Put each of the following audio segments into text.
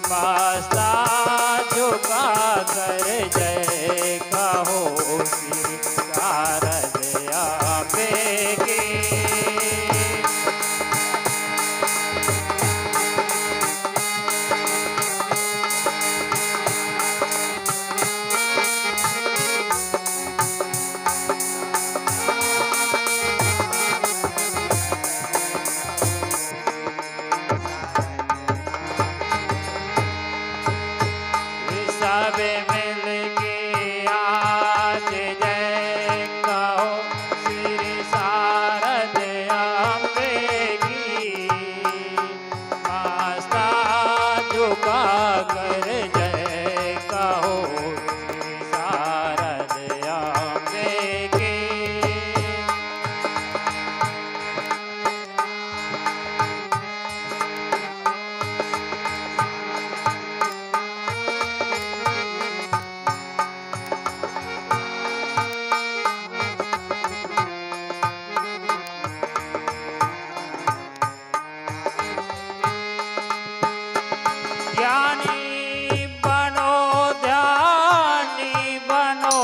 मास्ता झुका कर जय कहो श्री शारद अम्बे की। सब मिलके आज जय कहो श्री शारद अम्बे की। मास्ता झुका कर जय कहो श्री शारद अम्बे की। ज्ञानी बनो ध्यानी बनो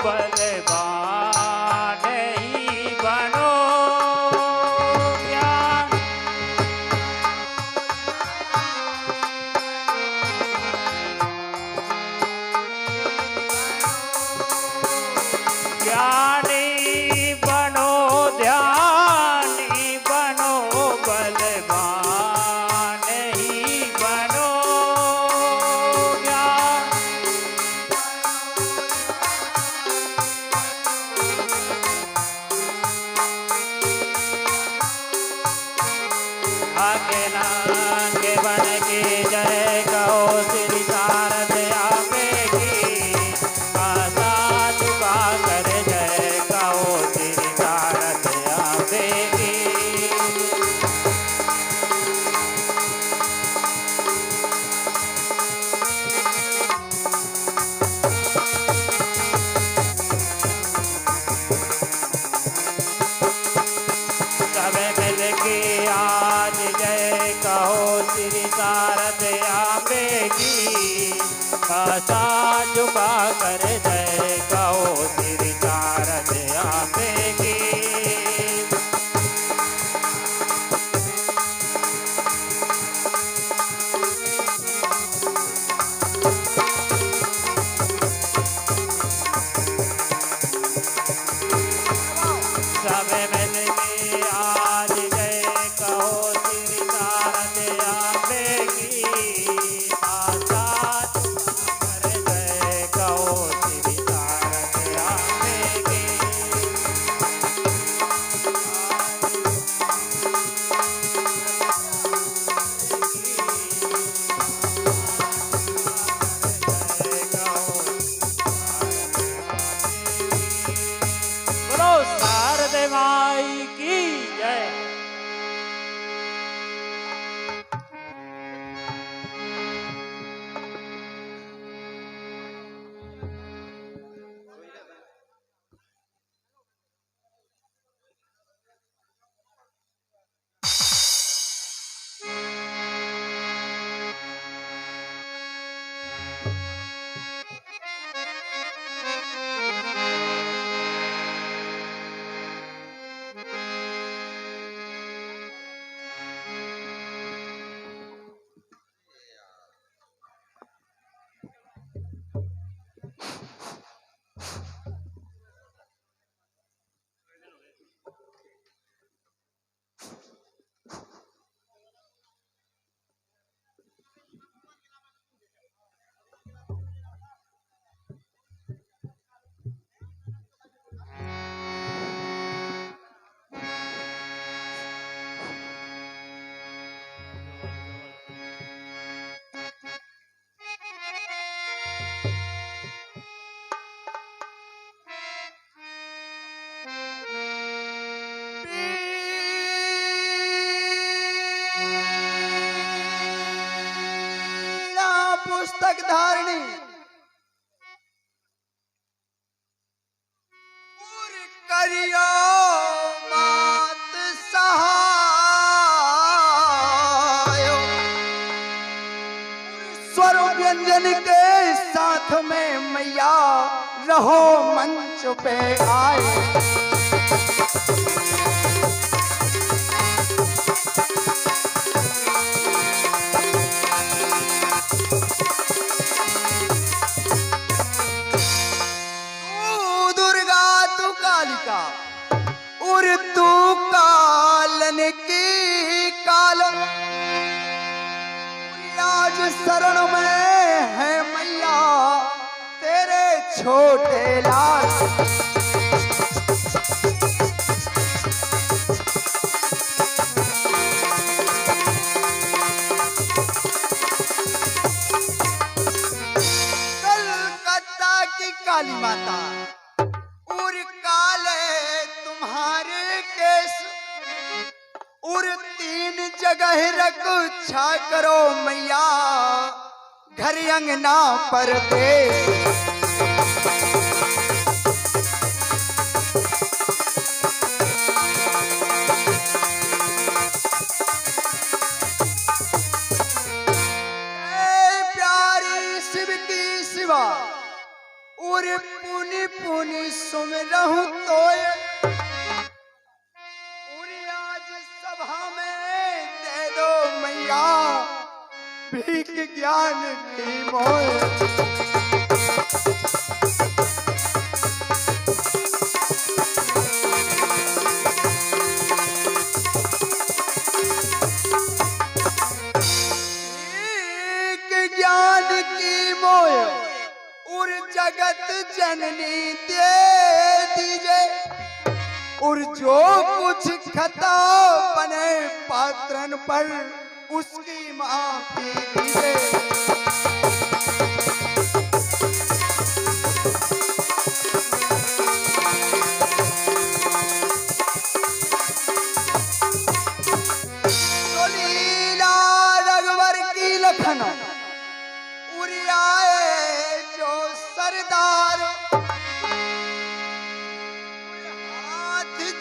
बलवान ही बनो। ज्ञान ज्ञानी बनो ध्यानी बनो बलवान ही बनो। आगे नांगे बन के जय कहो श्री शारद अम्बे की। माता झुका कर जय कहो श्री शारद अम्बे की। सब मिलके आज जय कहो श्री शारद अम्बे की। माता झुका कर जय कहो श्री शारद अम्बे की। सब मिलके आज जय कहो श्री शारद अम्बे की। माता झुका कर जय कहो श्री शारद अम्बे की। बोलो शारद माई की जय। पुस्तक धारणी पूरी करियो मात सहायो। स्वर व्यंजन के साथ में मैया रहो मंच पे आए। तू दुर्गा तू कालिका और तू कालन की काल, आज शरण में है मैया तेरे छोटे लाल। कलकत्ता की काली माता और काले तुम्हारे केस, और 3 जगह रक्षा करो मैया घर अंगना परदेश। प्यारी शिव की शिवा और पुनि पुनि सुमिरहु तोय, सभा में दे दो मैया भीख ज्ञान की मोह। भीख ज्ञान की मोह और जगत जननी दे दीजिए, और जो कुछ खता बने पात्रन पर उसकी माफी दीजिए। तो लीला रघुवर की लखन उड़ियाए जो सरदार,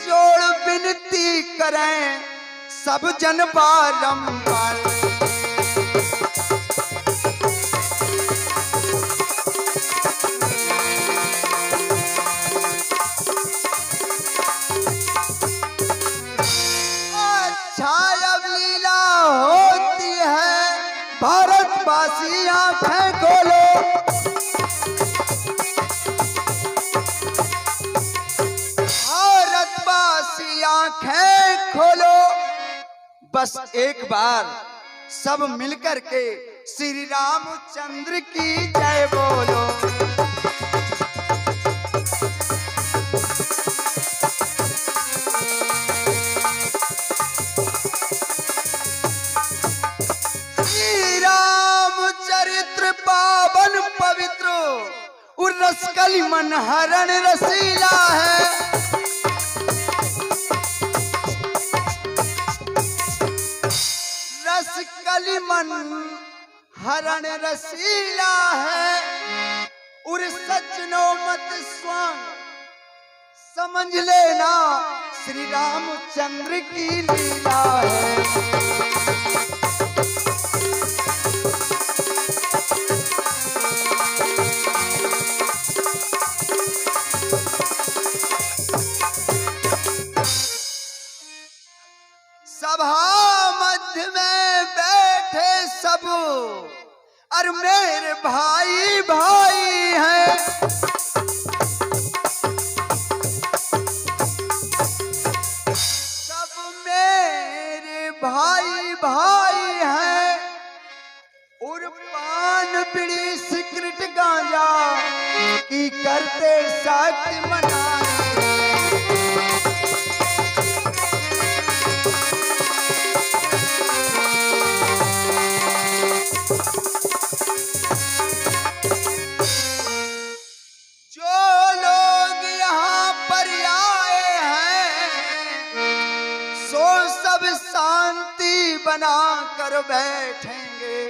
जोड़ विनती करें सब जन बारंबार। अच्छा अब लीला होती है, भारतवासी आंखें खोलो। आंखें खोलो, बस एक बार सब मिलकर के श्री रामचंद्र की जय बोलो। श्री रामचरित्र पावन पवित्र और रसकली मन हरण रसीला है। रसकली मन हरण रसीला है, और सज्जनो मत स्वांग समझ लेना श्री रामचंद्र की लीला है। सभा मध्य में बैठे सब, और मेरे भाई भाई हैं। सब मेरे भाई भाई हैं, और पान बीड़ी सिगरेट गांजा की करते साथ मनाए। बना कर बैठेंगे,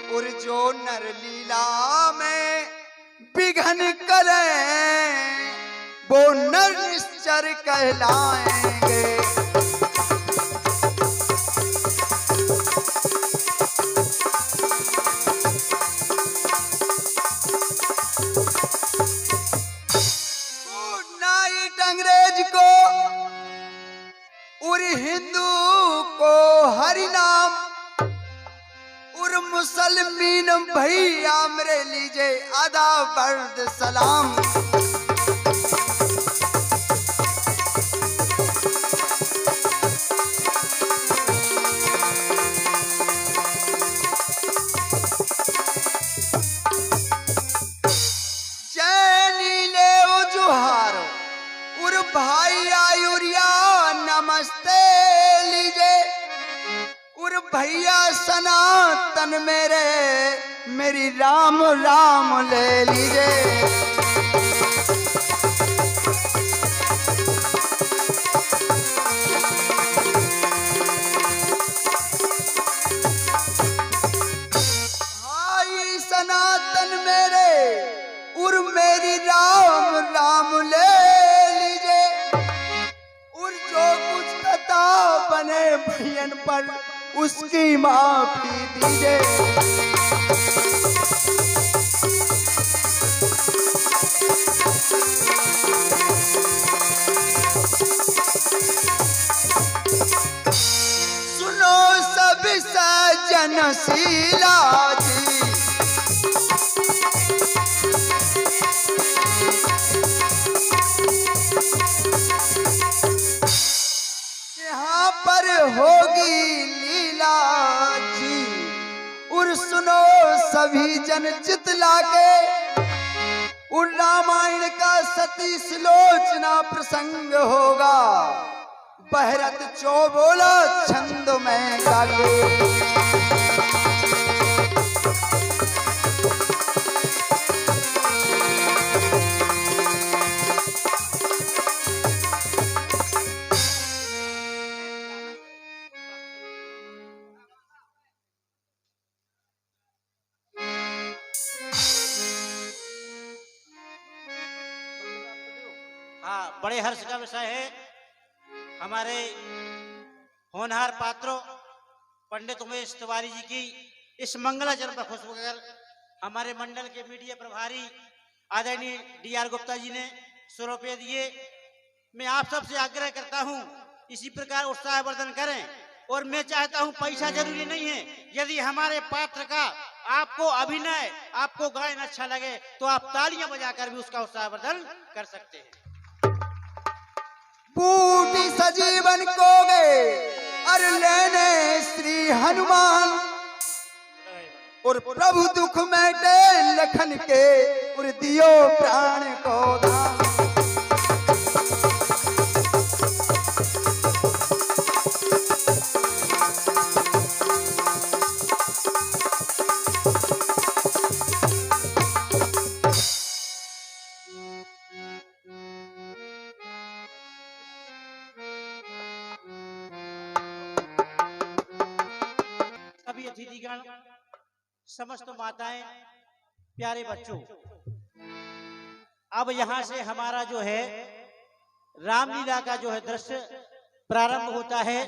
और जो नर लीला में विघन करें वो नर निश्चर कहलाएंगे। और मुसलमीन भैया मेरे लीजिए आदा बर्द सलाम। भाई आयुरिया नमस्ते लीजिए और भैया सनातन मेरी राम राम ले लीजिए। भाई सनातन और मेरी राम राम ले बने भैयन पर उसकी माफी दीजिए। सुनो सब सज्जनशीला जी, पर होगी लीला जी और सुनो सभी जन चितला के और रामायण का सती सुलोचना प्रसंग होगा। बहरत चौबोला छंद में गाके। हाँ, बड़े हर्ष का विषय है। हमारे होनहार पात्रों पंडित उमेश तिवारी जी की इस मंगलाचरण पर खुश होकर हमारे मंडल के मीडिया प्रभारी आदरणीय DR गुप्ता जी ने 100 रुपये दिए। मैं आप सबसे आग्रह करता हूं इसी प्रकार उत्साहवर्धन करें। और मैं चाहता हूं पैसा जरूरी नहीं है, यदि हमारे पात्र का आपको अभिनय आपको गायन अच्छा लगे तो आप तालियां बजाकर भी उसका उत्साहवर्धन कर सकते हैं। बूटी सजीवन को गए अर लेने श्री हनुमान और प्रभु दुख मेटे लखन के और दियो प्राण को दान। अतिथिगण, समस्त माताएं, प्यारे बच्चों, अब यहाँ से हमारा जो है रामलीला का जो है दृश्य प्रारंभ होता है।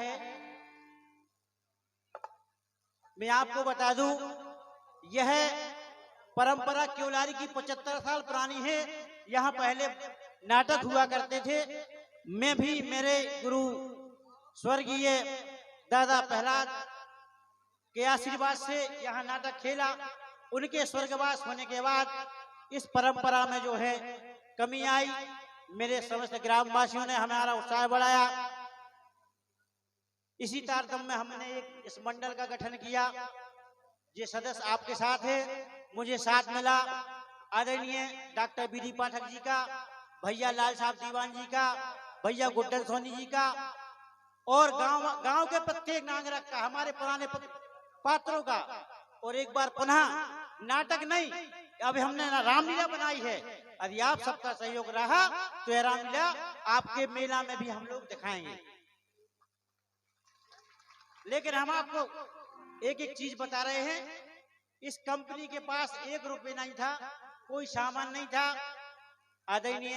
मैं आपको बता दूं, यह परंपरा क्योलारी की 75 साल पुरानी है। यहाँ पहले नाटक हुआ करते थे। मैं भी मेरे गुरु स्वर्गीय दादा प्रहलाद के आशीर्वाद से यहाँ नाटक खेला। उनके स्वर्गवास होने के बाद इस परंपरा में जो है कमी आई। मेरे समस्त ग्रामवासियों ने हमारा उत्साह बढ़ाया। इसी तारतम्य में हमने एक इस मंडल का गठन किया। ये सदस्य आपके साथ है, मुझे साथ मिला आदरणीय डॉक्टर BD पाठक जी का, भैया लाल साहब दीवान जी का, भैया गुड्डन सोनी जी का और गांव के प्रत्येक नागरिक का, हमारे पुराने पात्रों का। और एक बार पुनः नाटक नहीं, अब हमने रामलीला बनाई है। यदि आप सबका सहयोग रहा तो यह रामलीला आपके मेला में भी हम लोग दिखाएंगे। लेकिन हम आपको एक एक चीज बता रहे हैं। इस कंपनी के पास 1 रुपये नहीं था, कोई सामान नहीं था। आदरणीय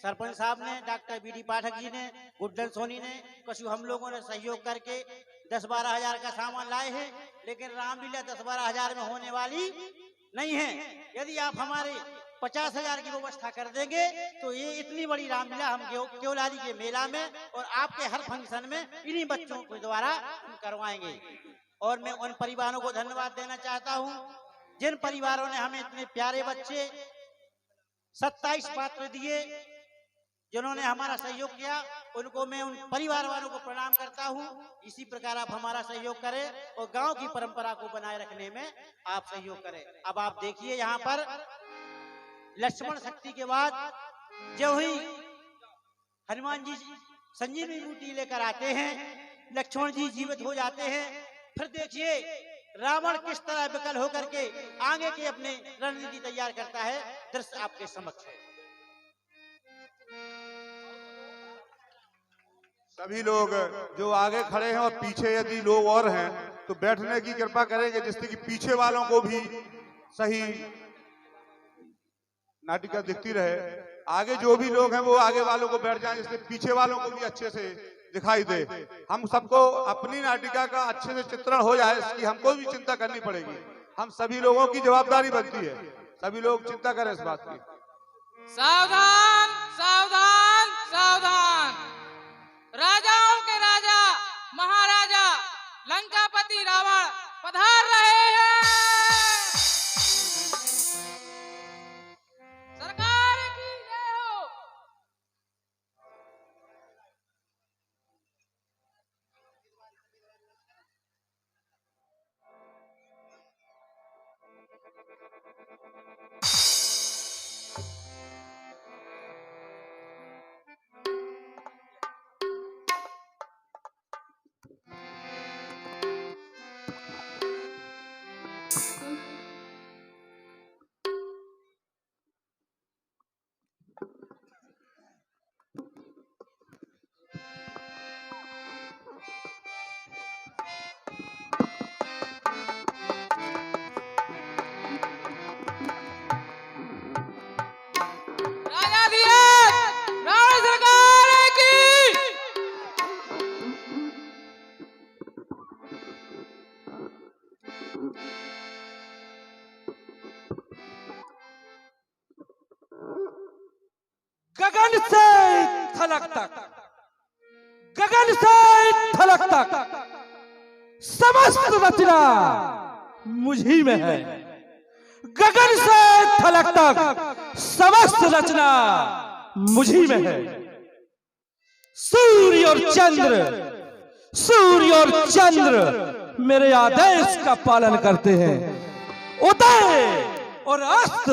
सरपंच साहब ने, डॉक्टर BD पाठक जी ने, गुड्डन सोनी ने, कछु हम लोगों ने सहयोग करके 10-12 हजार का सामान लाए हैं। लेकिन रामलीला 10-12 हजार में होने वाली नहीं है। यदि आप हमारे 50 हजार की व्यवस्था कर देंगे तो ये इतनी बड़ी रामलीला हम क्योलारी के मेला में और आपके हर फंक्शन में इन्हीं बच्चों के द्वारा हम करवाएंगे। और मैं उन परिवारों को धन्यवाद देना चाहता हूं जिन परिवारों ने हमें इतने प्यारे बच्चे 27 पात्र दिए, जिन्होंने हमारा सहयोग किया, उनको मैं उन परिवार वालों को प्रणाम करता हूं। इसी प्रकार आप हमारा सहयोग करें और गांव की परंपरा को बनाए रखने में आप सहयोग करें। अब आप देखिए यहाँ पर लक्ष्मण शक्ति के बाद जो ही हनुमान जी संजीवनी बूटी लेकर आते हैं, लक्ष्मण जी जीवित हो जाते हैं। फिर देखिए रावण किस तरह विकल होकर के आगे की अपने रणनीति तैयार करता है। दृश्य आपके समक्ष है। सभी लोग जो आगे खड़े हैं और पीछे यदि लोग और हैं तो बैठने की कृपा करेंगे, जिससे कि पीछे वालों को भी सही नाटिका दिखती रहे। आगे जो भी लोग हैं वो आगे वालों को बैठ जाएं, जिससे पीछे वालों को भी अच्छे से दिखाई दे। हम सबको अपनी नाटिका का अच्छे से चित्रण हो जाए, इसकी हमको भी चिंता करनी पड़ेगी। हम सभी लोगों की जवाबदारी बनती है, सभी लोग चिंता करें इस बात की। सावधान सावधान सावधान। राजाओं के राजा महाराजा लंकापति रावण पधार रहे हैं। सरकार की जय हो। गगन से थलक तक, गगन से थलक तक समस्त रचना मुझी में है। गगन से थलक तक समस्त रचना मुझी में है। सूर्य और चंद्र, सूर्य और चंद्र मेरे आदेश का पालन करते हैं। उदय और अस्त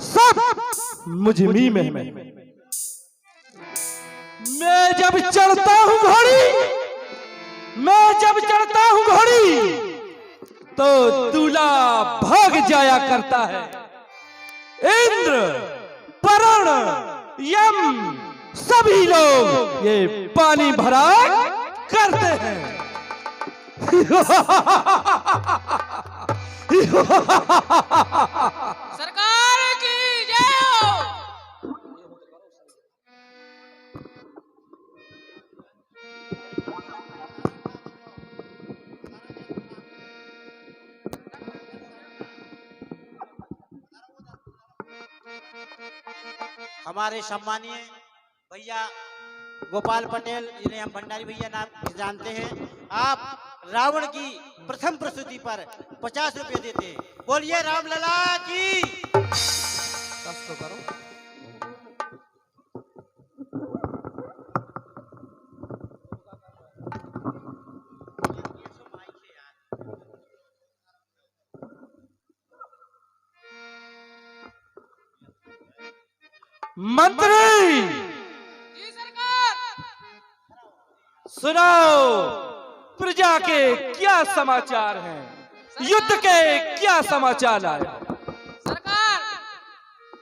सब मुझी में है। मैं जब चढ़ता हूं घोड़ी, मैं जब चढ़ता हूं घोड़ी तो दूल्हा भाग जाया करता है। इंद्र, वरुण, यम सभी लोग ये पानी भरा करते हैं। सरकार की जय हो। हमारे सम्मानीय भैया गोपाल पटेल, जिन्हें हम भंडारी भैया नाम जानते हैं, आप रावण की प्रथम प्रस्तुति पर 50 रुपये देते हैं। बोलिए रामलला की। तो करो। मंत्री जी सरकार। सुनाओ, प्रजा के क्या समाचार हैं? युद्ध के क्या समाचार आए? सरकार,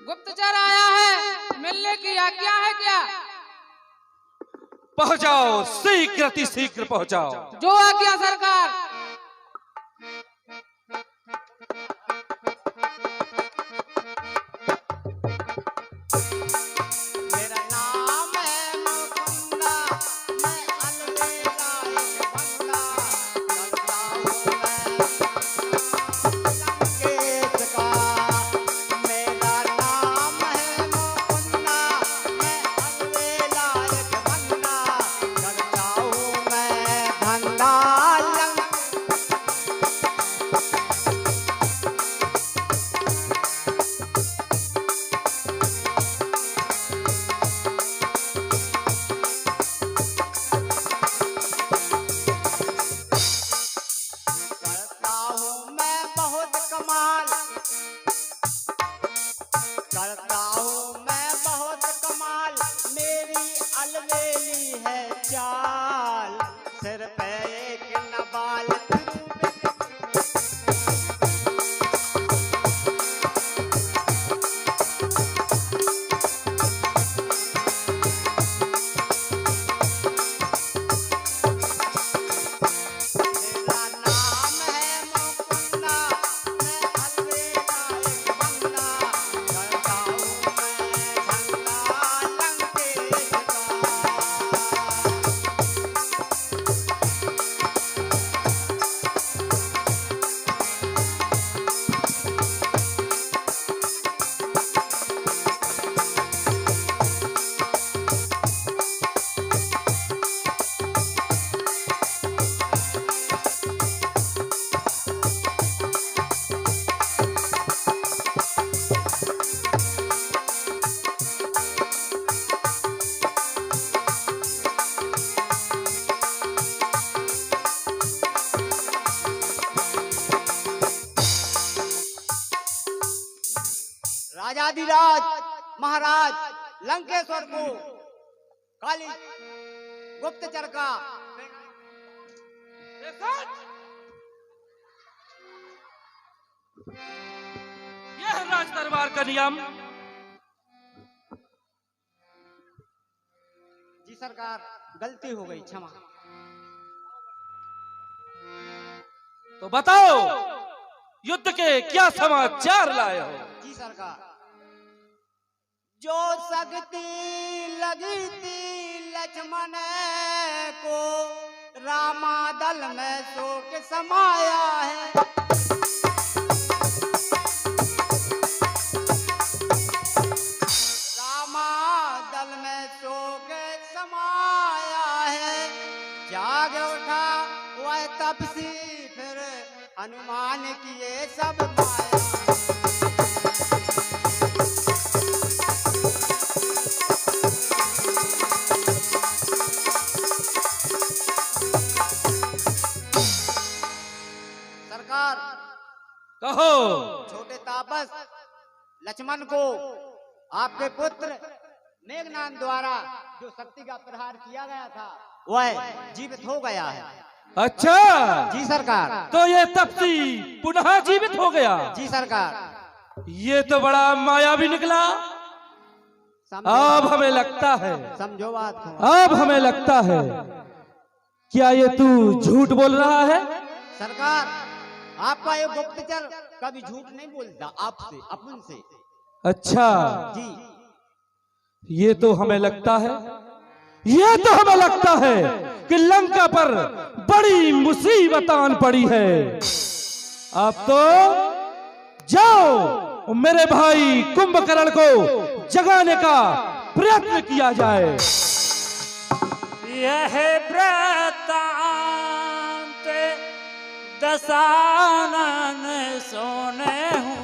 गुप्तचर आया है, मिलने की आज्ञा है क्या? पहुंचाओ, शीघ्र अति शीघ्र पहुंचाओ। जो आज्ञा सरकार। मेरा नाम है मुकुंदा, मैं अलवेला एक बंदा, करता हूँ मैं लंकेश का। मेरा नाम है मुकुंदा, मैं अलवेला एक बंदा, करता हूँ मैं धंधा लंकेश कमाल, करता हूँ मैं बहुत कमाल, मेरी अलवेली है चाल, सिर पे एक नबाल। राजाधिराज महाराज लंकेश्वर को काली गुप्तचर का यह राज दरबार का नियम। जी सरकार, गलती हो गई, क्षमा। तो बताओ युद्ध के क्या समाचार लाए हो? जी सरकार, जो शक्ति लगी थी लक्ष्मण को, रामा दल में शोक समाया है। रामा दल में शोक समाया है, जाग उठा वह तपसी, फिर हनुमान किए सब माया। सरकार, कहो। छोटे तापस लक्ष्मण को आपके पुत्र मेघनाद द्वारा जो शक्ति का प्रहार किया गया था वह जीवित हो गया है। अच्छा, जी सरकार। तो ये तपसी पुनः जीवित हो गया? जी सरकार। ये तो बड़ा मायावी निकला। अब हमें लगता है, समझो बात को। अब हमें लगता है क्या ये तू झूठ बोल रहा है? सरकार, आपका ये गुप्तचर कभी झूठ नहीं बोलता आपसे, अपन से। अच्छा जी, ये तो हमें लगता है, ये तो हमें लगता है कि लंका पर बड़ी मुसीबत आन पड़ी है। अब तो जाओ मेरे भाई कुंभकर्ण को जगाने का प्रयत्न किया जाए। यह वृत्तांत दशानन सुने हूँ,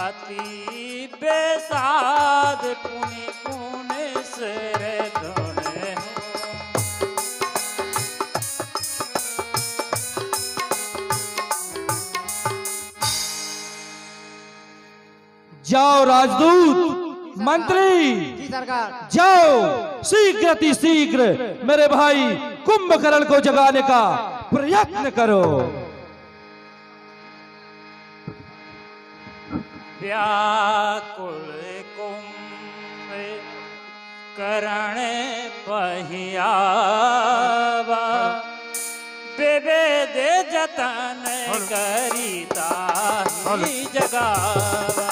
अति बेसाद पुनि पुनि सिर धुने हूँ। जाओ राजदूत मंत्री, जी सरकार। जाओ शीघ्र अति शीघ्र मेरे भाई कुंभकर्ण को जगाने का प्रयत्न करो। व्याकुल कुंभकर्ण पहियावा, विवेद जतन करिता ही जगावा।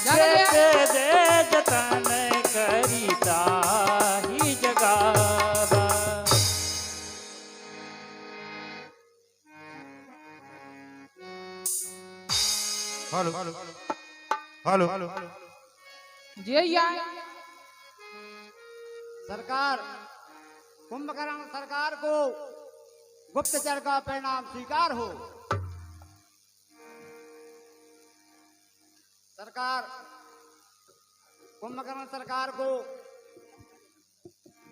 दे जतन करिता ही जगावा। हेलो हेलो जी भैया। सरकार, कुंभकर्ण सरकार को गुप्तचर का परिणाम स्वीकार हो। सरकार, कुंभकर्ण सरकार को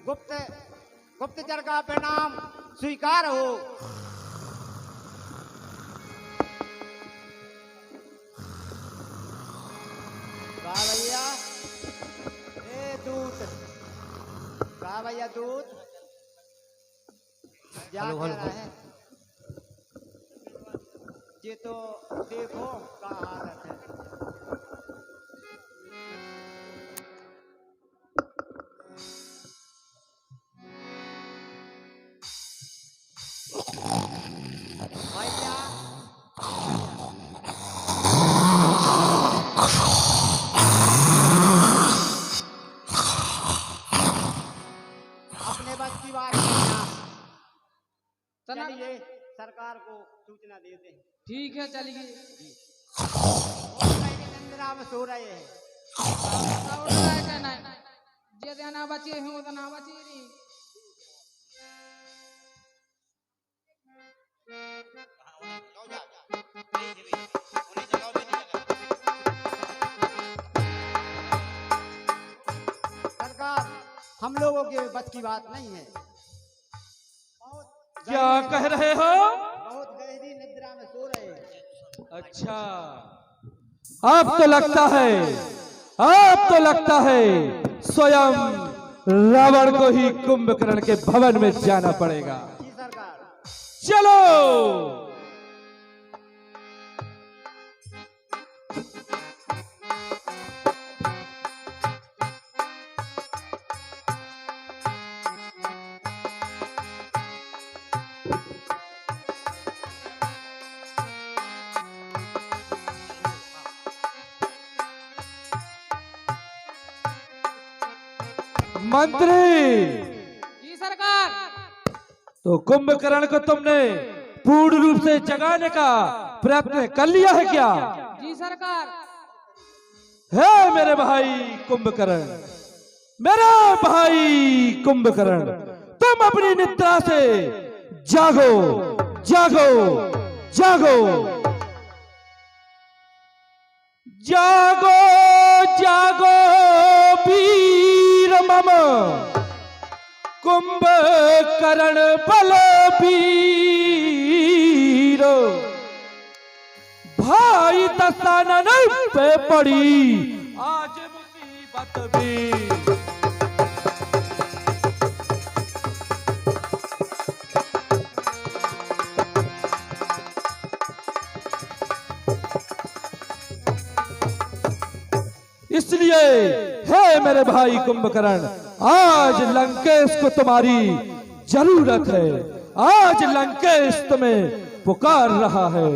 गुप्तचर का परिणाम स्वीकार हो। हाँ भैया दूध जा हेलो, क्या हेलो, रहा है? ये तो देखो का हालत है। भैया अपने बस की बात नहीं है। चला चलिए सरकार को सूचना देते हैं। ठीक है चलिए। और कहीं के निंद्रा में सो रहे हैं। और काय का नहीं जे देना बचे हूँ तो ना बचे नहीं। सरकार हम लोगों के बस की बात नहीं है। क्या कह रहे हो? बहुत गहरी निद्रा में सो रहे हैं। अच्छा, अब तो लगता है स्वयं रावण को ही कुंभकर्ण के भवन में जाना पड़ेगा। जी सरकार। चलो। मंत्री, जी सरकार। तो कुंभकर्ण को तुमने पूर्ण रूप से जगाने का प्रयत्न कर लिया है क्या? जी सरकार। है मेरे भाई कुंभकर्ण, मेरा भाई कुंभकर्ण, तुम अपनी निद्रा से जागो, जागो, जागो, जागो, जागो वीर मम कुंभकर्ण बलबीर। भाई दसानन पे पड़ी आज मुसीबत भी। इसलिए हे मेरे भाई कुंभकर्ण, आज लंकेश को तुम्हारी जरूरत है। आज लंकेश तुम्हें पुकार रहा है।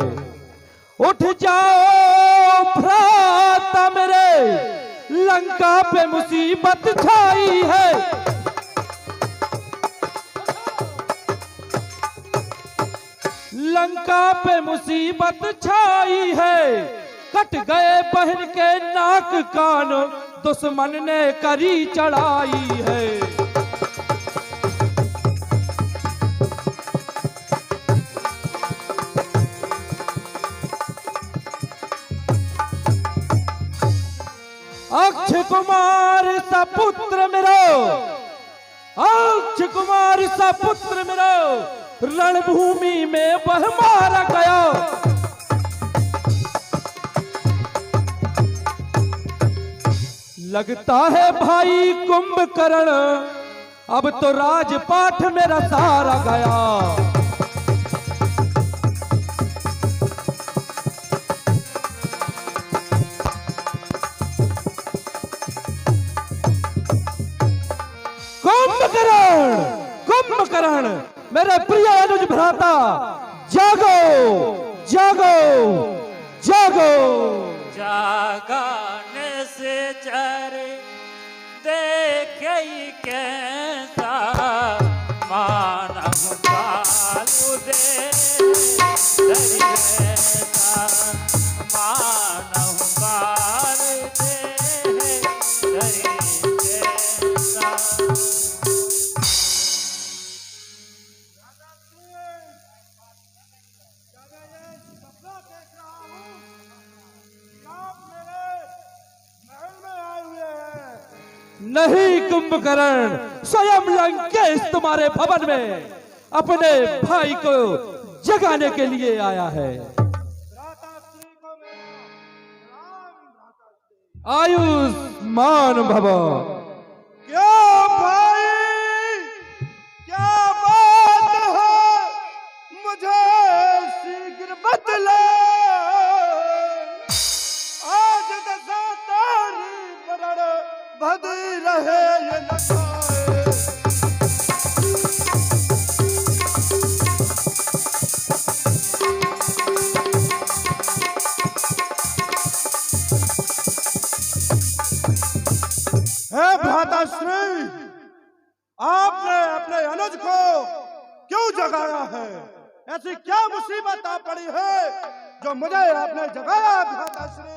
उठ जाओ भ्राता मेरे, लंका पे मुसीबत छाई है। लंका पे मुसीबत छाई है। कट गए बहन के नाक कान, दुश्मन ने करी चढ़ाई है। अक्षय कुमार सा पुत्र मेरो, अक्षय कुमार सा पुत्र मेरो रणभूमि में वह मारा गया। लगता है भाई कुंभकर्ण अब तो राजपाठ मेरा सारा गया। कुंभकर्ण, कुंभकर्ण मेरे प्रिय अनुज भ्राता, जागो, जागो, जागो। जागाने से चर देखे कैसा मानव कालू दे दरिया, मानव काल दे दरिया। नहीं कुंभकर्ण, स्वयं लंकेश तुम्हारे भवन में अपने भाई को जगाने के लिए आया है। आयुष्मान भव। क्या भाई भ्राताश्री, आपने अपने अनुज को क्यों जगाया है? ऐसी क्या मुसीबत आ पड़ी है जो मुझे आपने जगाया भ्राताश्री?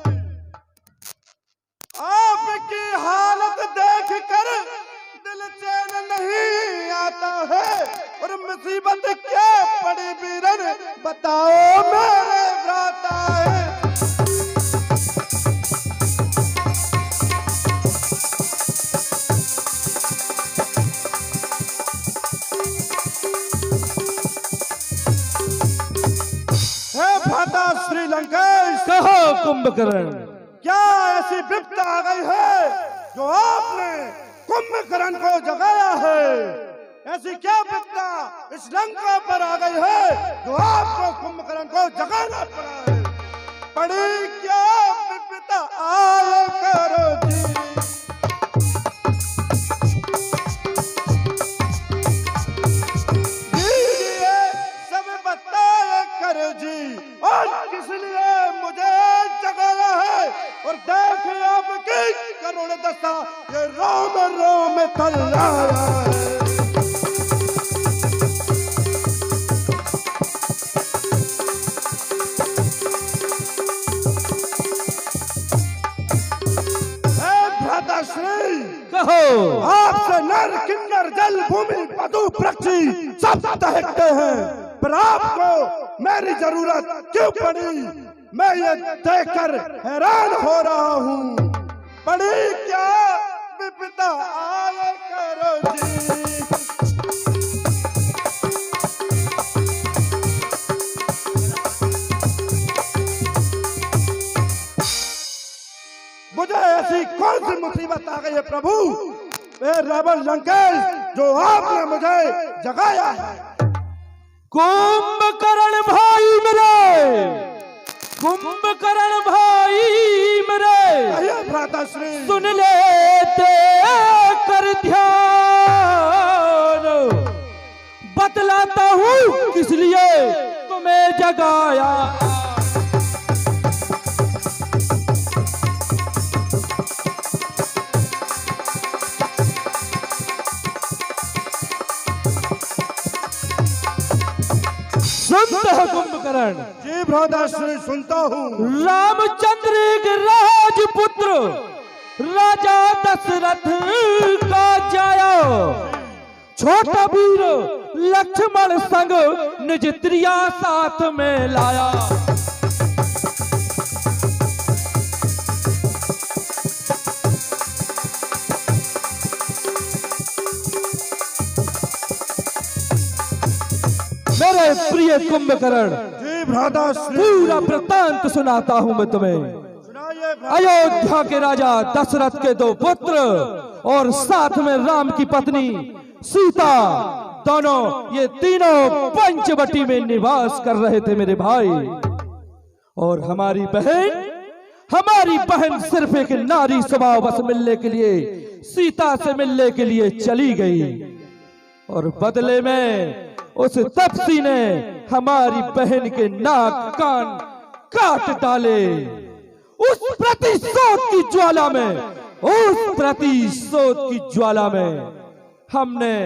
आपकी हालत देखकर दिल चैन नहीं आता है, और मुसीबत क्या पड़ी वीरन बताओ मेरे भ्राता है। भ्राता श्रीलंकेश, कहो कुंभकर्ण, क्या ऐसी विपदा आ गई है जो आपने कुंभकर्ण को जगाया है? ऐसी क्या विपदा इस लंका पर आ गई है जो आपको कुंभकर्ण को जगाना पड़ा है? पड़ी क्या विपदा आया करो जी, सब बताया करो जी, और किस लिए मुझे जगाया है? और देखिए आपकी करुण दशा, ये रोम रोम तल रहा है। भ्राताश्री, कहो। आपसे नर किन्नर जल भूमि पशु पक्षी सब दहकते हैं, पर आपको मेरी जरूरत क्यों पड़ी? मैं ये देखकर हैरान हो रहा हूँ। पड़ी क्या विपदा आया करो जी, मुझे ऐसी कौन सी मुसीबत आ गई है प्रभु? रावण लंकेश, जो आपने मुझे जगाया है। कुंभकर्ण भाई मेरे, कुंभकर्ण भाई मेरे, भ्राताश्री सुन लेते कर ध्यान, बतलाता हूँ किस लिए तुम्हें जगाया। सुनते हो कुंभकर्ण? जी भ्राताश्री, सुनता हूँ। रामचंद्र के राजपुत्र राजा दशरथ का जाया, छोटा वीर लक्ष्मण संग निज त्रिया साथ में लाया। मेरे प्रिय कुंभकर्ण, जी भ्राताश्री, पूरा वृत्तांत सुनाता हूं मैं तुम्हें। सुनाइए। अयोध्या के राजा दशरथ के 2 पुत्र और साथ में राम की पत्नी सीता, दोनों ये तीनों पंचवटी में निवास कर रहे थे मेरे भाई। और हमारी बहन सिर्फ एक नारी स्वभाव बस मिलने के लिए, सीता से मिलने के लिए चली गई, और बदले में उस तपसी ने हमारी बहन के नाक कान काट डाले। उस प्रतिशोध की ज्वाला में हमने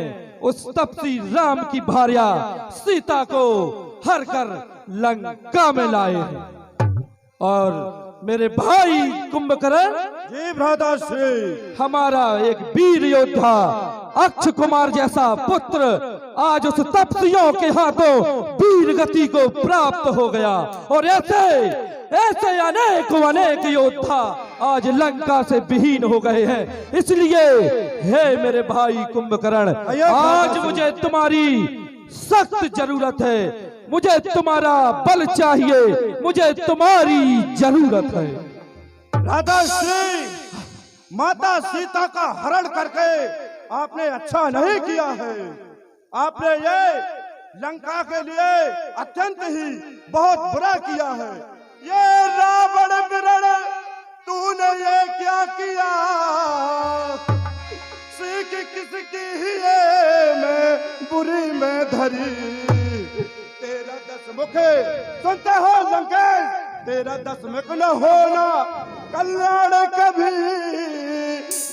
उस तपसी राम की भार्या सीता को हर कर लंका में लाए। और मेरे भाई कुंभकर्ण, जी भ्राताश्री, हमारा एक वीर योद्धा अक्ष कुमार जैसा पुत्र आज उस तपसियों के हाथों वीर गति को प्राप्त हो गया, और ऐसे अनेक योद्धा आज लंका से विहीन हो गए हैं। इसलिए हे मेरे भाई कुंभकर्ण, आज मुझे तुम्हारी सख्त जरूरत है, मुझे तुम्हारा बल चाहिए, मुझे तुम्हारी जरूरत है। भ्राताश्री, माता सीता का हरण करके आपने अच्छा नहीं किया है। आपने ये लंका के लिए अत्यंत ही बहुत बुरा किया है। ये रावण विरण, तूने ये क्या किया? सीख किसकी है मैं बुरी में धरी, तेरा 10 मुख सुनते हो लंकेश, तेरा 10 मुख न होना कल्याण कभी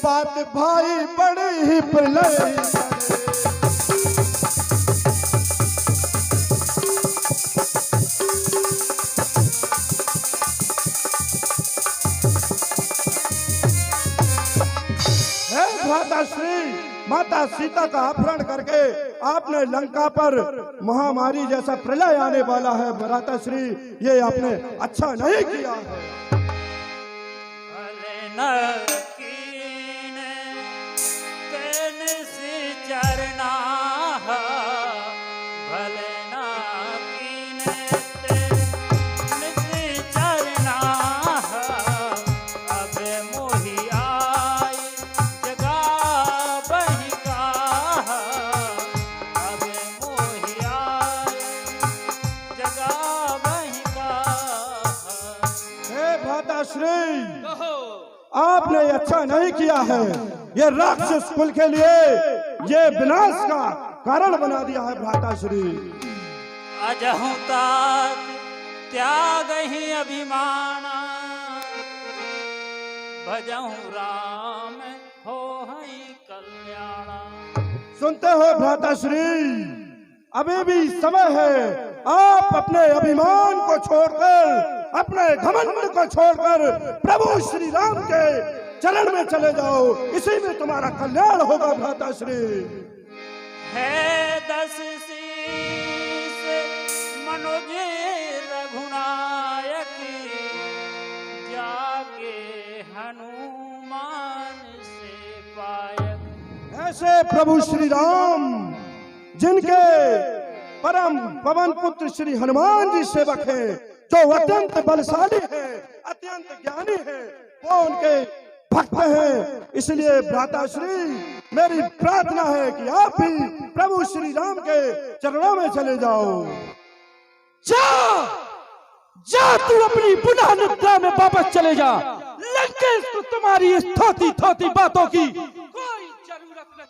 बात भाई बड़ी ही प्रलय भ्राताश्री, माता सीता का अपहरण करके आपने लंका पर महामारी जैसा प्रलय आने वाला है। भ्राताश्री, ये आपने अच्छा नहीं किया है। चरना भले ना चरना अब मोही आई जगा बहिका अब मोही आई जगा बहिका। हे भ्राताश्री, आपने अच्छा नहीं किया है। ये राक्षस कुल के लिए ये विनाश का कारण बना दिया है। भ्राताश्री, अजहु तात त्याग ही अभिमाना भजहु राम हो हई कल्याणा। सुनते हो भ्राताश्री, अभी भी समय है। आप अपने अभिमान को छोड़कर, अपने घमंड को छोड़कर प्रभु श्री राम के चरण में चले जाओ। इसी में तुम्हारा कल्याण होगा। भ्राताश्री, है 10 शीस मनोज रघुनायक जाके हनुमान से पायक। ऐसे प्रभु श्री राम जिनके परम पवन पुत्र श्री हनुमान जी सेवक हैं, जो अत्यंत बलशाली है, अत्यंत ज्ञानी है, वो उनके भक्त हैं। इसलिए भ्राताश्री, मेरी प्रार्थना है कि आप भी प्रभु श्री राम के चरणों में चले जाओ। जा जा, तू अपनी पुनः निद्रा में वापस चले जा। लंकेश को तुम्हारी इस थोती थोती बातों की कोई जरूरत नहीं है।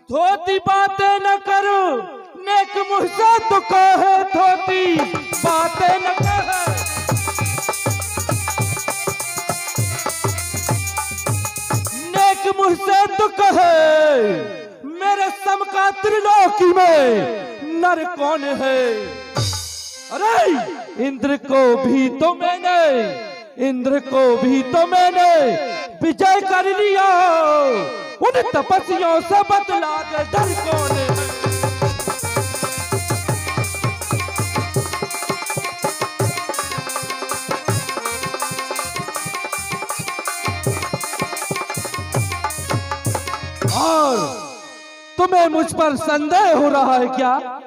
थोती बातें न करो, नेक मुँह से तो कहे थोती बातें न कहे। नेक मुँह से तो कहे, मेरे सम का त्रिलोकी में नर कौन है। अरे इंद्र को भी तो मैंने विजय कर लिया। उन तपस्वियों से बतला दे डर कौन है। और तुम्हें मुझ पर संदेह हो रहा है क्या?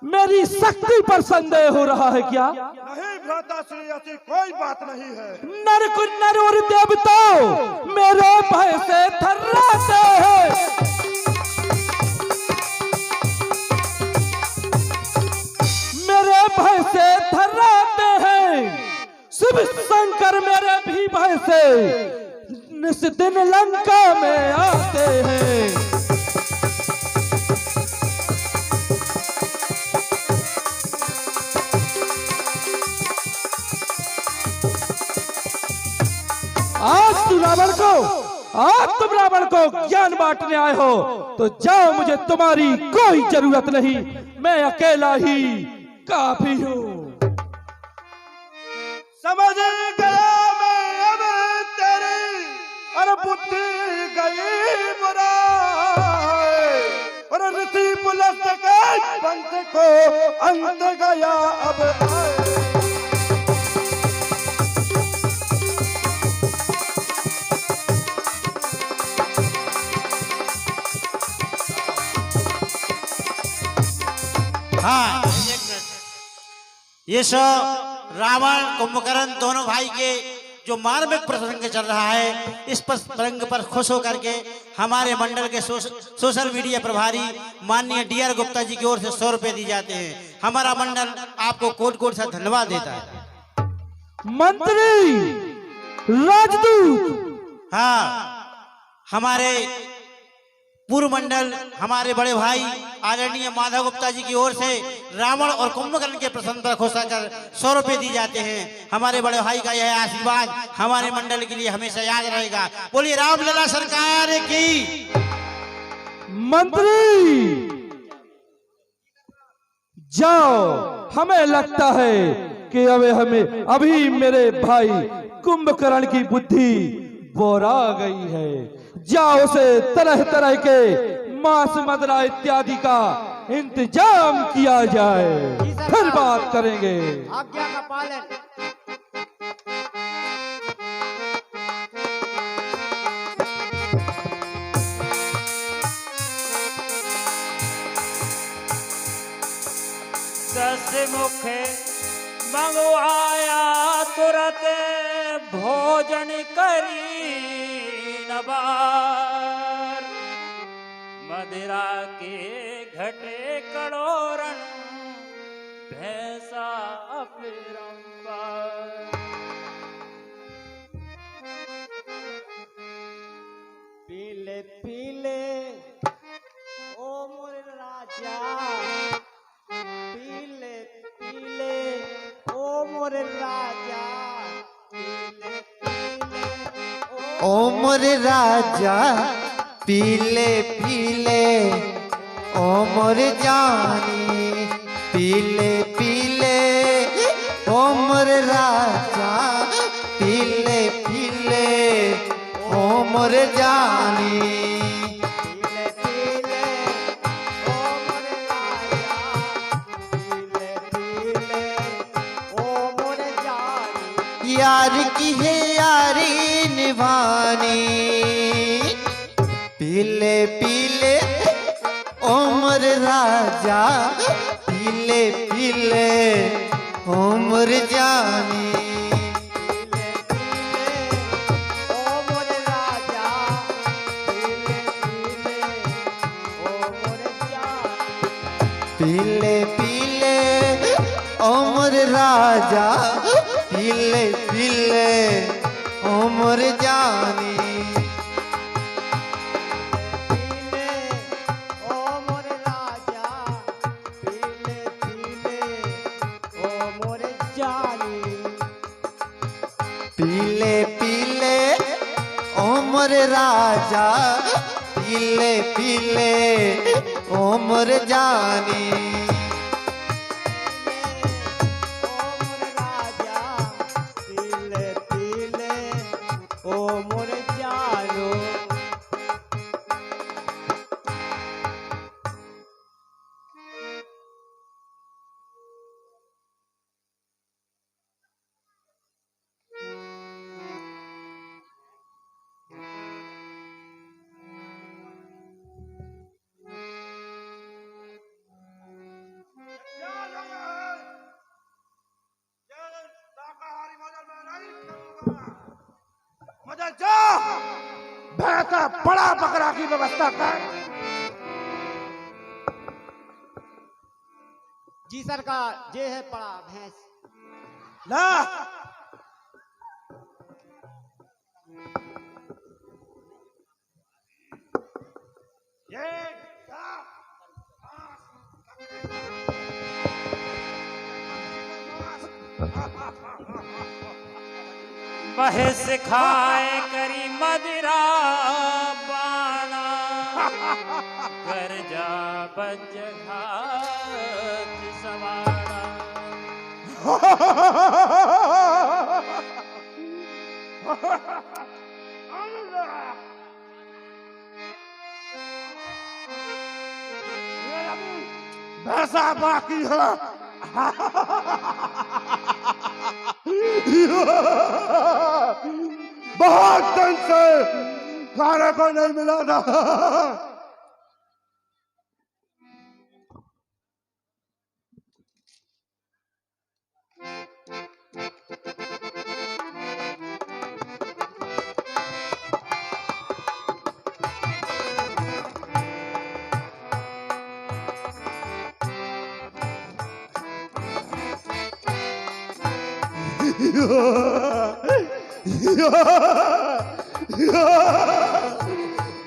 मेरी शक्ति पर संदेह हो रहा है क्या? नहीं भ्राताश्री, ऐसी कोई बात नहीं है। नर कुन्नर और देवताओं मेरे भय से थर्राते हैं। मेरे भय से थर्राते हैं। शिव शंकर मेरे भी भय से निस दिन लंका में आते हैं। आज तुम रावण को ज्ञान बांटने आए हो तो जाओ, मुझे तुम्हारी कोई जरूरत नहीं। मैं अकेला ही काफी हूँ। समझ गया मैं अब तेरी, और बुद्धि गई बुरा, और ऋषि पुलस्त के पंथ को अंत गया अब आए। हाँ, एक मिनट। ये सो रावण कुंभकर्ण दोनों भाई के जो मार्मिक प्रसंग चल रहा है, इस प्रसंग पर खुश होकर के हमारे मंडल के सोशल मीडिया प्रभारी माननीय DR गुप्ता जी की ओर से 100 रुपए दी जाते हैं। हमारा मंडल आपको कोट कोट से धन्यवाद देता है। मंत्री, राजदूत, हाँ, हमारे पूर्व मंडल हमारे बड़े भाई आदरणीय माधव गुप्ता जी की ओर से रावण और कुंभकर्ण के प्रसंग पर खुश होकर 100 रुपए दी जाते हैं। हमारे बड़े भाई का यह आशीर्वाद हमारे मंडल के लिए हमेशा याद रहेगा। बोलिए रामलला सरकार की। मंत्री जाओ, हमें लगता है कि हमें अभी मेरे भाई कुंभकर्ण की बुद्धि बोरा गई है। जाओ उसे तरह तरह के मांस मदरा इत्यादि का इंतजाम किया जाए, फिर बात करेंगे। आज्ञा का पालन। दस मुखे मंगवाया तुरंत भोजन करी नबार, मदिरा के घटे कड़ोरन भैंसा अपरंपार। पीले पीले ओ मोर राजा, पीले पीले ओ मोर राजा, ओ मोर राजा पीले पीले ओ मोर जानी, पीले पीले ओ मोर राजा, पीले पीले ओ मोर जानी। पीले पीले ओ मोर राजा, पीले पीले ओ मोर जानी। यार की है यारी निभानी, पीले पीले ओ मोर राजा, पीले पीले ओ मोर जानी। पीले पीले ओ मोर राजा, पीले पीले ओ मोर जानी। पीले पीले ओ मोर राजा, पीले पीले ओ मोर जानी। पीले ओ मोर राजा, पीले पीले ओ मोर जानी। पीले पीले ओ मोर राजा, पीले पीले ओ मोर जानी। ओ मोर राजा, पीले पीले ओ मोर जानो। मदद जा, भैंसा बड़ा बकरा की व्यवस्था कर। जी सरकार, जे है पड़ा भैंस। ला ये जा। महेश खाए करी मदिरा पाना, कर जा बज घाट सवारा। भैंसा बाकी है। बहुत दिन से खाने को नहीं मिला था।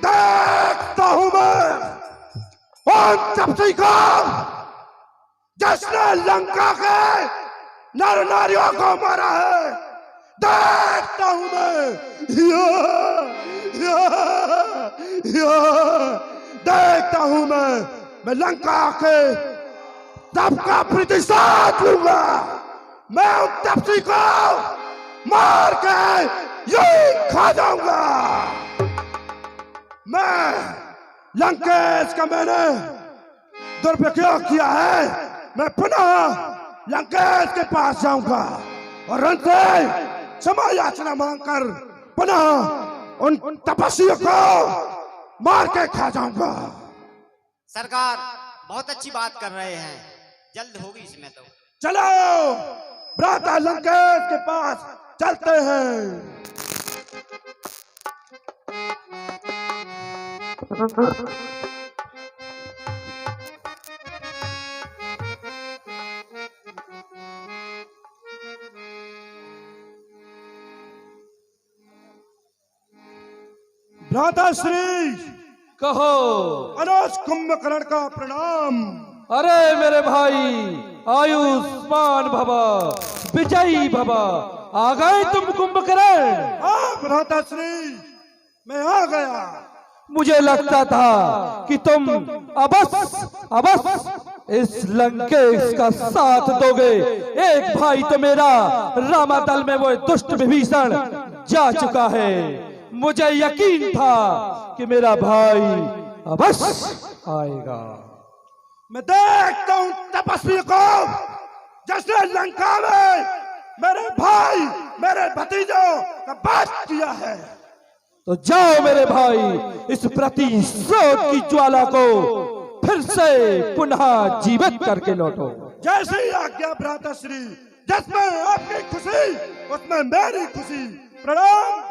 देख तो हूं मैं उन तपसी को जिसने लंका के नर नारियों को मारा है। देखता हूं मैं देखता हूं मैं लंका के सबका प्रतिशोध लूंगा। मैं उन तपसी को मार के यही खा जाऊंगा। मैं लंकेश का मैंने दुरुपयोग किया है। मैं पुनः लंकेश के पास जाऊंगा और उनसे क्षमा याचना मांगकर पुनः उन तपस्वियों को मार के खा जाऊंगा। सरकार बहुत अच्छी बात कर रहे हैं, जल्द होगी इसमें तो। चलो भ्राता लंकेश के पास चलते हैं। भ्राता श्री कहो। अनुज कुंभकर्ण का प्रणाम। अरे मेरे भाई, आयुष्मान भवा, विजयी भवा। आ गए तुम कुंभकर्ण? हाँ भ्राता श्री, मैं आ गया। मुझे लगता था कि तुम अबस इस लंकेश का साथ दोगे। एक भाई तो मेरा रामादल में वो दुष्ट विभीषण जा चुका है। मुझे यकीन था कि मेरा भाई अवश्य आएगा। मैं देखता हूं तपस्वी को जिसने लंका में मेरे भाई मेरे भतीजों का वध किया है। तो जाओ मेरे भाई, इस प्रतिशोध की ज्वाला को फिर से पुनः जीवित करके लौटो। जैसी आज्ञा भ्राता श्री। जिसमें आपकी खुशी उसमें मेरी खुशी। प्रणाम।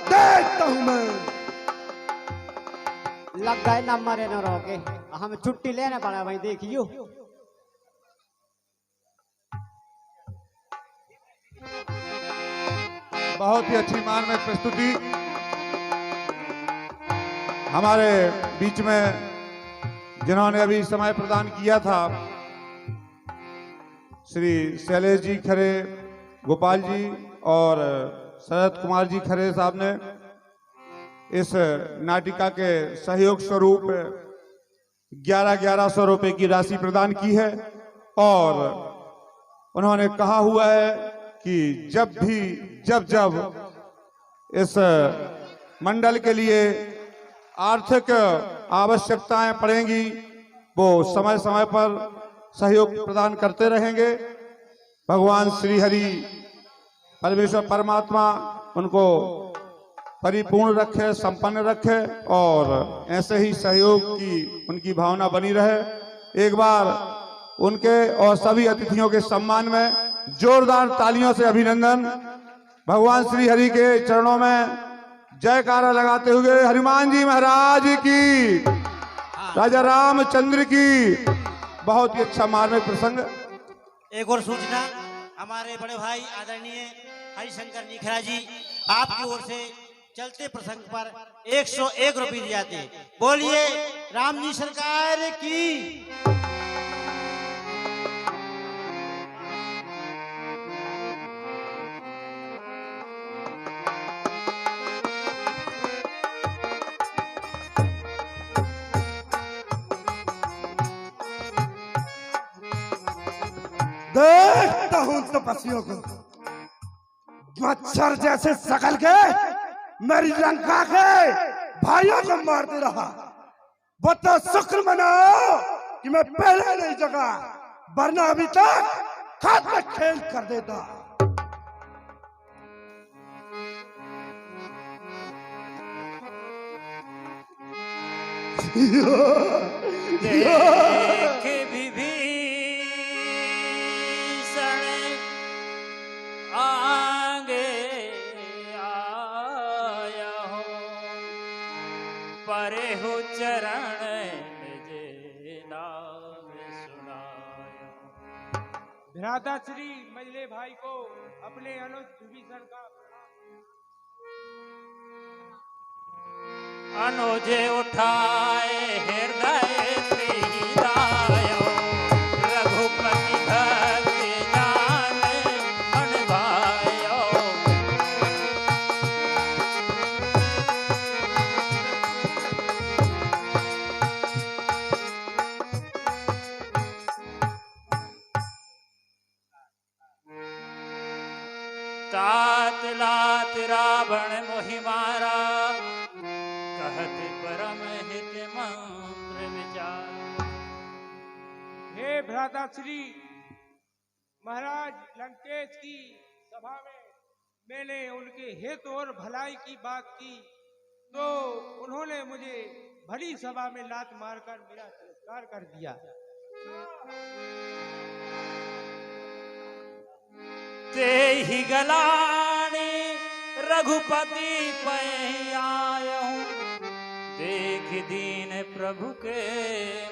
देखता हूं मैं। लग गए न मरे न रोके, हम छुट्टी लेने पड़ा भाई। देखियो बहुत ही अच्छी मार्मिक प्रस्तुति हमारे बीच में जिन्होंने अभी समय प्रदान किया था, श्री शैलेश जी खरे, गोपाल जी और शरद कुमार जी खरे साहब ने इस नाटिका के सहयोग स्वरूप 11,1100 रुपए की राशि प्रदान की है। और उन्होंने कहा हुआ है कि जब इस मंडल के लिए आर्थिक आवश्यकताएं पड़ेंगी वो समय समय पर सहयोग प्रदान करते रहेंगे। भगवान श्री हरि परमेश्वर परमात्मा उनको परिपूर्ण रखे, संपन्न रखे और ऐसे ही सहयोग की उनकी भावना बनी रहे। एक बार उनके और सभी अतिथियों के सम्मान में जोरदार तालियों से अभिनंदन। भगवान श्री हरि के चरणों में जयकारा लगाते हुए हनुमान जी महाराज की, राजा रामचंद्र की। बहुत ही अच्छा मार्मिक प्रसंग। एक और सूचना, हमारे बड़े भाई आदरणीय हरिशंकर निखरा जी आपकी ओर से चलते प्रसंग पर 101 रुपये दिए जाते हैं। बोलिए राम जी सरकार की। देखता हूं तपस्वियों को मच्छर जैसे सकल के मेरी लंका के भाइयों को मारते रहा। वो तो शुक्र मनाओ कि मैं पहले नहीं जगा, वरना अभी तक खाद में खेल कर देता। देख विभीषण आगे आया हो, परे हो चरण जे नाम सुनायो। भ्राता श्री मजले भाई को अपने अनुज विभीषण का अनुजे उठाए हृदय श्रीरायो रघुपति भक्ति जान अनुभायो। तात लात रावण मोहि मारा कहत परम हित मंत्र विचार। हे भ्राता श्री महाराज लंकेश की सभा में मैंने उनके हित और भलाई की बात की तो उन्होंने मुझे भली सभा में लात मारकर मेरा तिरस्कार कर दिया। ते ही गलानी रघुपति पै आयो देख दीन प्रभु के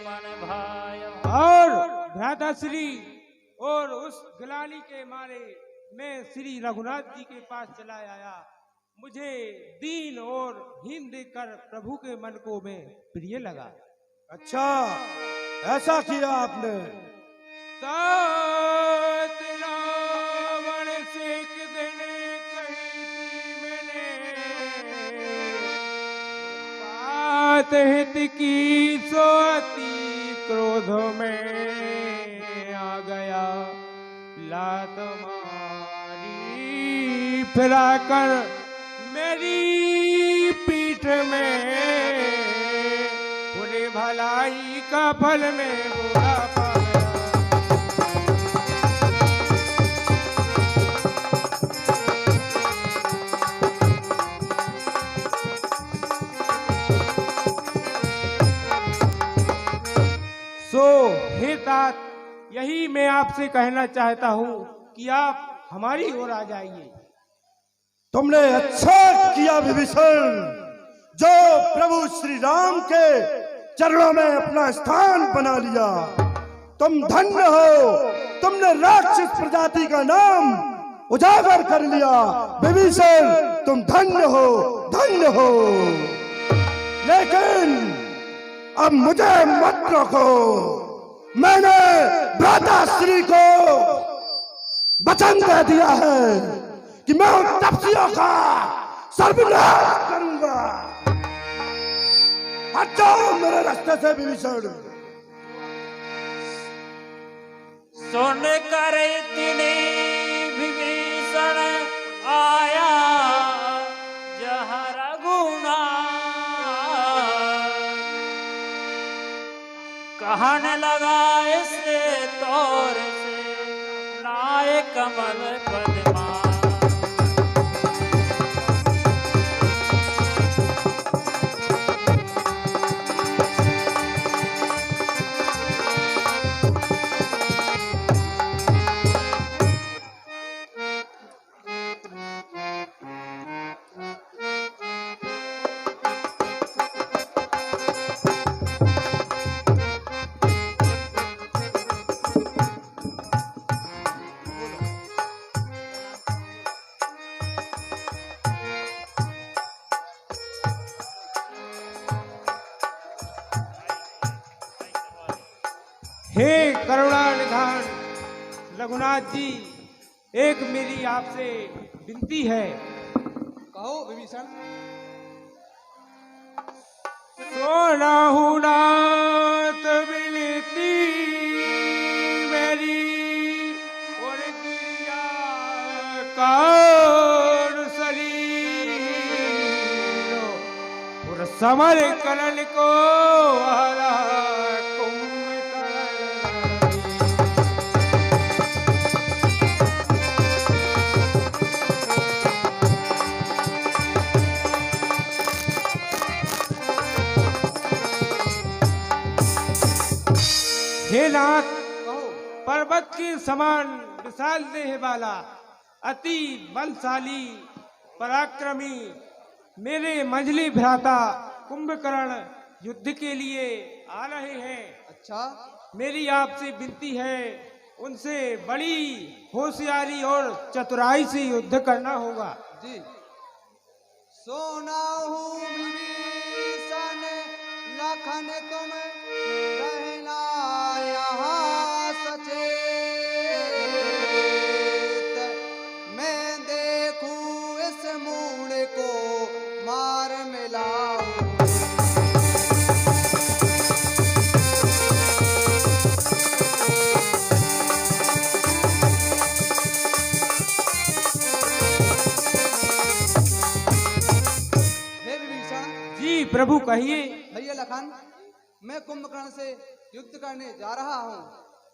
मन भायो। और भ्राता श्री और उस गिलानी के मारे मैं श्री रघुनाथ जी के पास चला आया। मुझे दीन और हीन देखकर प्रभु के मन को मैं प्रिय लगा। अच्छा ऐसा किया आपने। सात रावण से एक दिन कही थी मैंने बात हित की सोती क्रोध में आ गया लात मारी फिरा कर मेरी पीठ में बुरी भलाई का फल में बुरा पा सो हे तात यही मैं आपसे कहना चाहता हूँ कि आप हमारी ओर आ जाइए। तुमने अच्छा किया विभीषण जो प्रभु श्री राम के चरणों में अपना स्थान बना लिया। तुम धन्य हो, तुमने राक्षस प्रजाति का नाम उजागर कर लिया। विभीषण तुम धन्य हो, धन्य हो। लेकिन अब मुझे मत रोको। मैंने भ्राता श्री को वचन दे दिया है कि मैं उन तपस्वियों का सर्वनाश करूंगा। हट जाओ मेरे रास्ते से विभीषण। सुन कर इतनी विभीषण आया जहाँ रघुनाथ कहने लगा इससे तौर से नाय कमल पद्मा। हे करुणा निधान रघुनाथ जी एक मेरी आपसे विनती है। कहो विभीषण। सोनाहु नाथ विनती मेरी और क्रिया कान शरीर और समर कलन को हरा हे नाथ पर्वत के समान विशाल देह वाला अति बलशाली पराक्रमी मेरे मंझली भ्राता कुंभकर्ण युद्ध के लिए आ रहे हैं। अच्छा मेरी आपसे विनती है उनसे बड़ी होशियारी और चतुराई से युद्ध करना होगा। जी। सोनाहु विभीषण लखन तुम रहना यहाँ सचेत, मैं देखूं इस मूड को मार मिलाऊं। प्रभु कहिए। भैया लखन, मैं कुंभकर्ण से युद्ध करने जा रहा हूँ,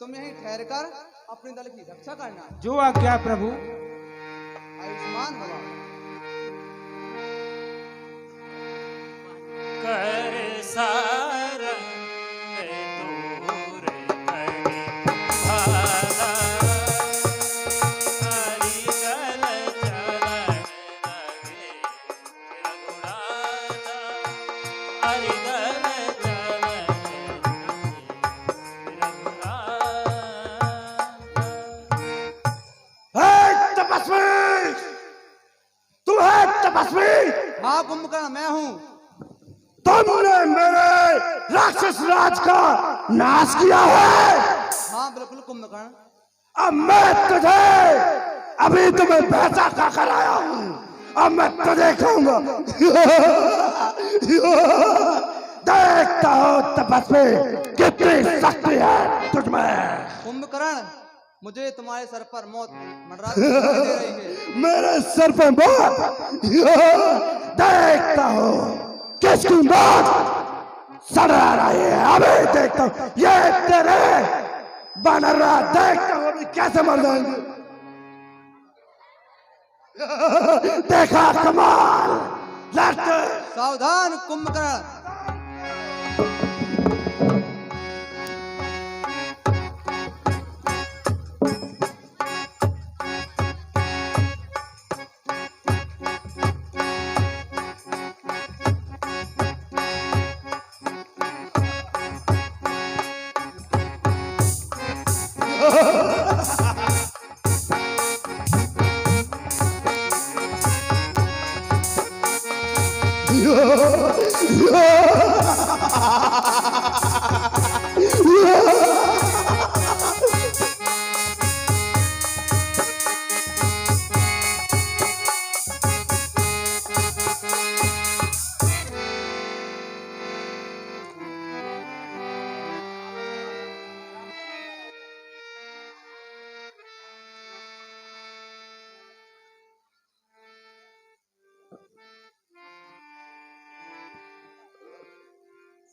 तुम यहीं ठहर कर अपने दल की रक्षा करना। जो आज्ञा प्रभु। आयुष्मान भव। कर सारा हाँ कुंभकर्ण, मैं हूँ। तुमने मेरे राक्षस राज का नाश किया है। हाँ बिल्कुल कुंभकर्ण। अब मैं तुझे, अभी तुम्हें पैसा खाकर आया हूँ, अब मैं तुझे खाऊंगा। देखता हो तपस्वी कितनी शक्ति है तुझमें। कुंभकर्ण, मुझे तुम्हारे सर पर मौत मंडराती दिखाई दे रही है। मेरे सर पर मौत? देखता हो किसकी मौत सड़ा रही है, अभी देखता हूँ। ये तेरे बनरा, देखता हूँ अभी कैसे मर जाएंगे। देखा कमाल, लड़ते। सावधान कुंभकर्ण।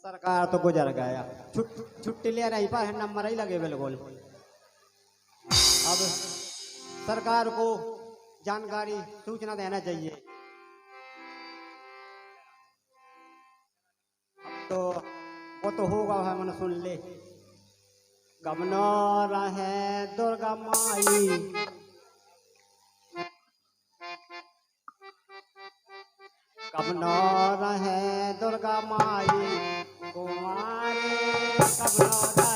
सरकार तो गुजर गया, छुट्टी ले रही पर नंबर ही लगे बिल्कुल। अब सरकार को जानकारी सूचना देना चाहिए। तो वो तो होगा, मन सुन ले। गमनो रहे दुर्गा माई, कबनो रहे दुर्गा माई कुमारी, कबनो रहे।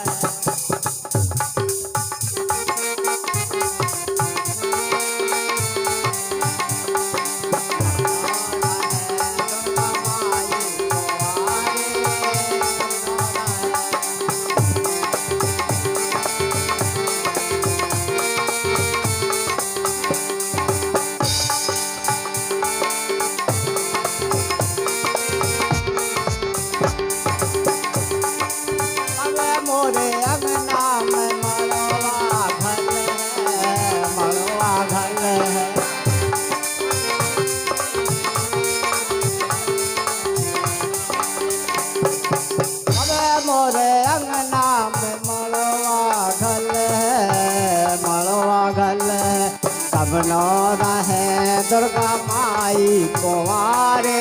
कबनो रहे दुर्गा माई कुंवारे,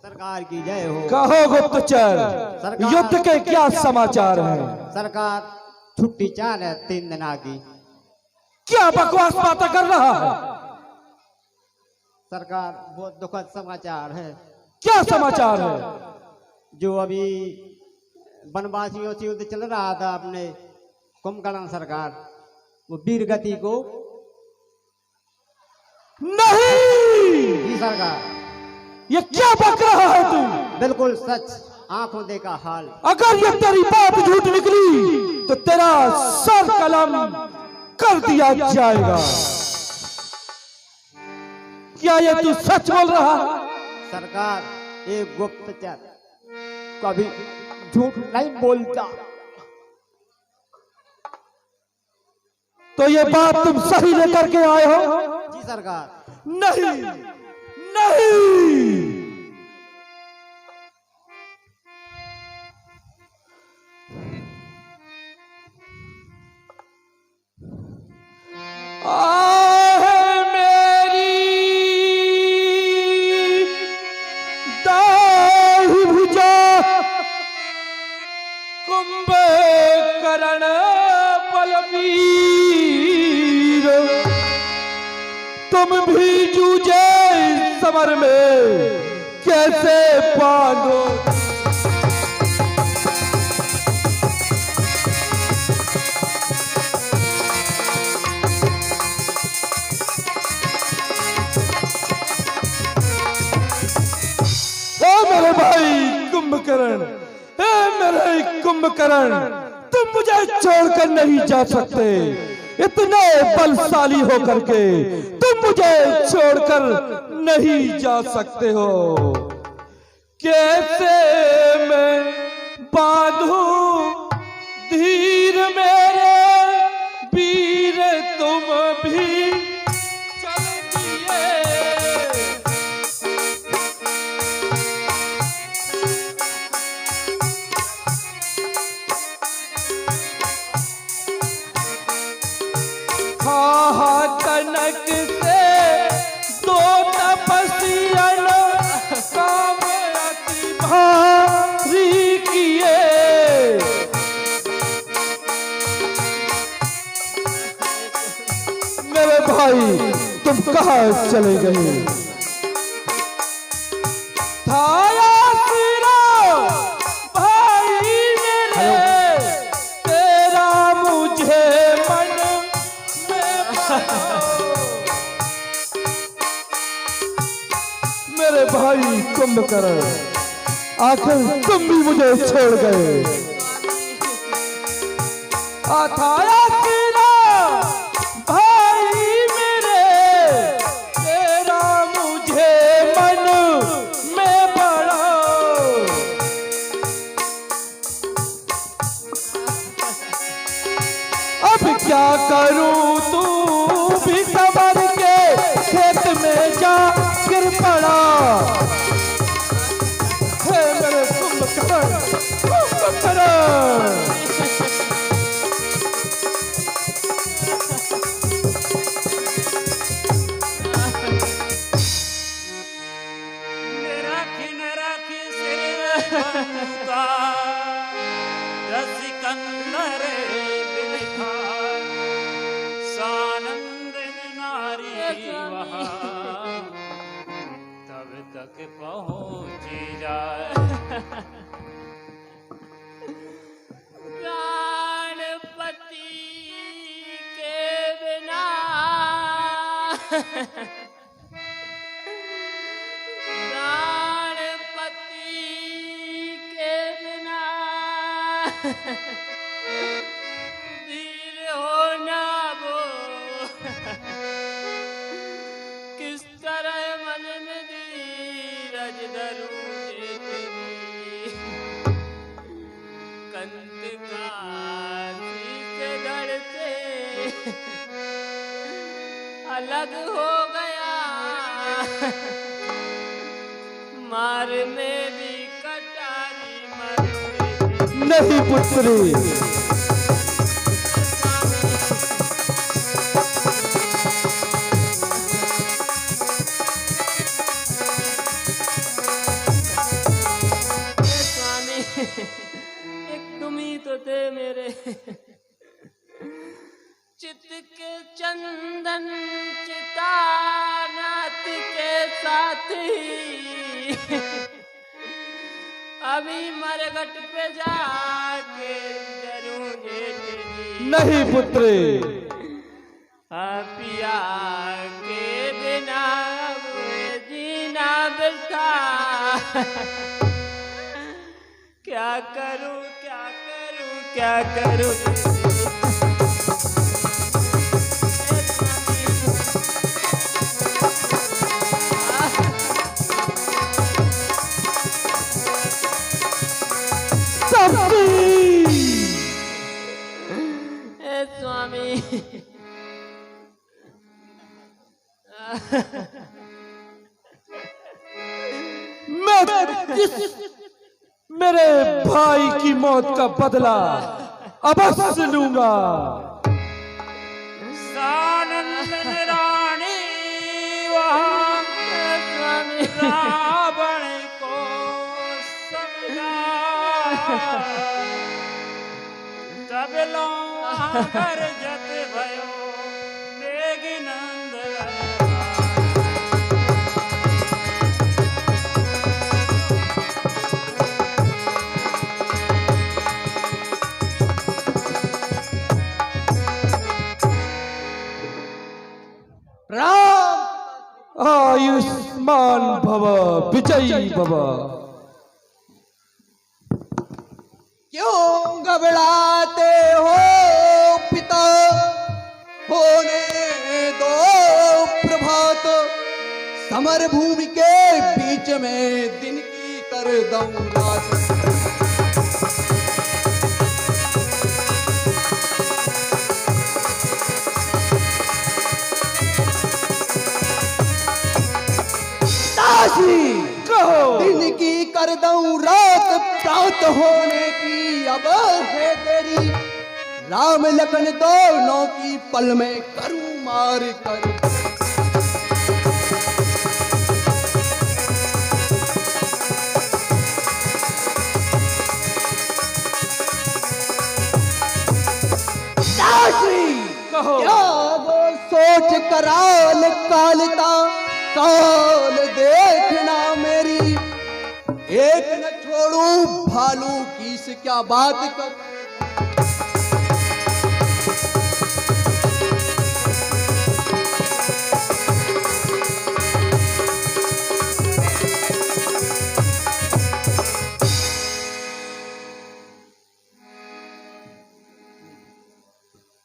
सरकार की जय हो। कहो गुप्तचर, युद्ध के क्या समाचार हैं? सरकार छुट्टी चाह है 3 दिन की। क्या बकवास बातें कर रहा है? सरकार बहुत दुखद समाचार है। क्या समाचार है? जो अभी वनवासियों से युद्ध चल रहा था अपने कुंभकर्ण सरकार, वो वीर गति को नहीं। जी सरकार। ये क्या बक रहा है तू? बिल्कुल सच, आंखों देखा हाल। अगर ये तेरी बात झूठ निकली तो तेरा सर कलम कर दिया जाएगा। क्या ये तू सच बोल रहा है? सरकार, एक गुप्तचर कभी झूठ नहीं बोलता। तो ये बात तुम सही लेकर के आए हो? जी सरकार। नहीं नहीं, कुंभकर्ण बलवीर, तुम भी जूझे इस समर में कैसे बांधो। मेरे भाई कुंभकर्ण, मेरे कुंभकर्ण, तुम मुझे छोड़कर नहीं जा सकते। इतने बलशाली होकर के तुम मुझे छोड़कर नहीं जा सकते हो। कैसे मैं बांधूं धीर मेरे वीर, तुम भी चल दिए। कनक से दो तपस्यन काम अति भारी किए। मेरे भाई तुम कहाँ चले गए? थाया सिरा भाई मेरे, तेरा मुझे मन मेरे भाई कुंभकर्ण, आखिर तुम भी मुझे छोड़ गए। अथाया तेरा भाई मेरे, तेरा मुझे मन में पड़ा। अब क्या करूं, तू भी संभल के खेत में जा गिर पड़ा। हे मेरे कुंभकर्ण, कुंभकर्ण, तब तक पहुंची जाए। प्राणपति के बिना प्राणपति के बिना वीर होना वो किस तरह मन में धीरज धरूं कंत का शीश धड़ से अलग हो गया। मार में भी कटारी मर नहीं पुत्री, चंदन चितानाथ के साथ ही अभी मरघट पे जाके जरूर नहीं पुत्र, पिया के बिना जीना बिरथा। क्या करूं क्या करूं क्या करूं। स्वामी मेरे भाई की मौत का बदला अवश्य लूंगा। सानंद रानी वहाँ रावण को समझा, तब लो कर जत भयो मेघनंद। राम आयुष्मान भव विजयी भव। क्यों घबराते हो पिता, होने दो प्रभात। समर भूमि के बीच में दिन की कर दूं रात। कहो दिन की कर दूं रात, प्रात होने की अब है तेरी। राम लखन दोनों की पल में करूं मार कर। कहो क्या वो सोच कराल कालता, काल देखना मेरी। एक न छोड़ू भालू की से क्या बात कर।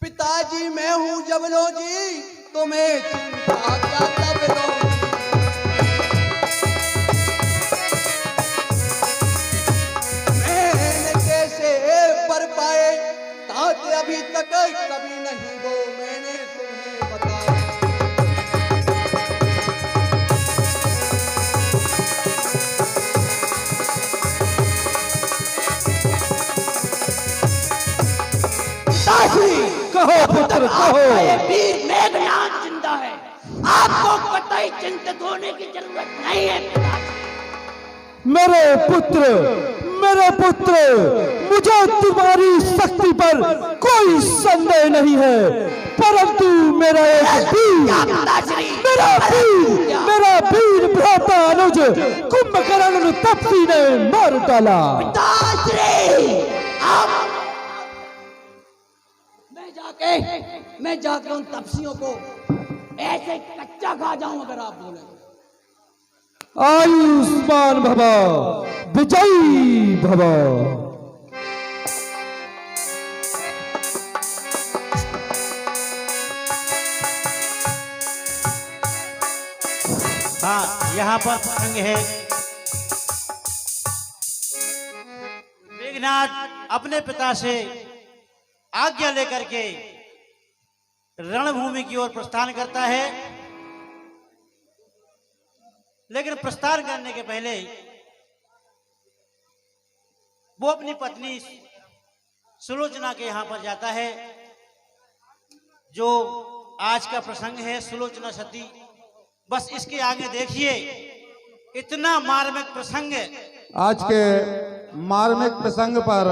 पिताजी मैं हूँ जबलो जी, तुम्हें चिंता क्या तबलो। मैंने कैसे पर पाए तात अभी तक कभी नहीं वो मैंने तुम्हें बताया। कहो पुत्र कहो। वीर मेघनाथ जिंदा है, आपको कतई चिंतित होने की जरूरत नहीं है पिताजी। मेरे पुत्र मुझे तुम्हारी शक्ति पर कोई संदेह नहीं है, परंतु मेरा एक मेरा वीर भ्राता अनुज कुंभकर्ण तपसी ने मार डाला। मैं जाके उन तपसियों को ऐसे कच्चा खा जाऊं अगर आप बोले। आयुष्मान भव विजयी भव। हाँ, यहाँ पर प्रसंग है। मेघनाथ अपने पिता से आज्ञा लेकर के रणभूमि की ओर प्रस्थान करता है, लेकिन प्रस्थान करने के पहले वो अपनी पत्नी सुलोचना के यहां पर जाता है। जो आज का प्रसंग है सुलोचना सती, बस इसके आगे देखिए इतना मार्मिक प्रसंग। आज के मार्मिक प्रसंग पर